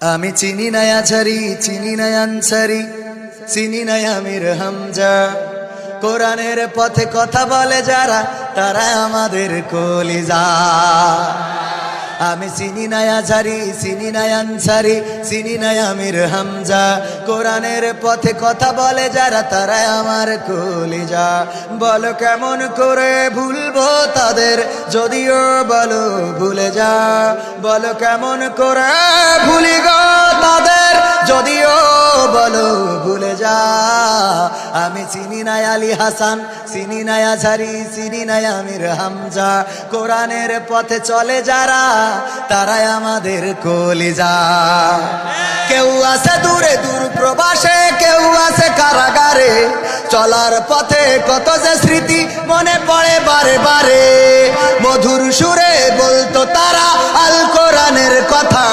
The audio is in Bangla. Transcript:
আমি চিনি না আছারি, চিনি না আনসারি, চিনি না আমির হামজা। কোরআনের পথে কথা বলে যারা, তারা আমাদের কলিজা। আমি চিনি না আছারি, চিনি না আনসারি, চিনি না আমির হামজা। কোরআনের পথে কথা বলে যারা, তারা আমার কলিজা। বলো কেমন করে ভুলবো তাদের, যদিও বলো ভুলে যা। বলো কেমন করে ভুলি গো তাদের, যদিও বলো ভুলে যা। আমি চিনি না আলী হাসান, চিনি না আছারি, চিনি না আমির হামজা। কোরআনের পথে চলে যারা, তারাই আমাদের কলিজা। কেউ আছে দূরে দূর প্রবাসে, কেউ আছে কারাগারে। চলার পথে কত যে স্মৃতি মনে পড়ে বারে বারে। মধুর সুরে বলতো তারা আল কোরআনের কথা,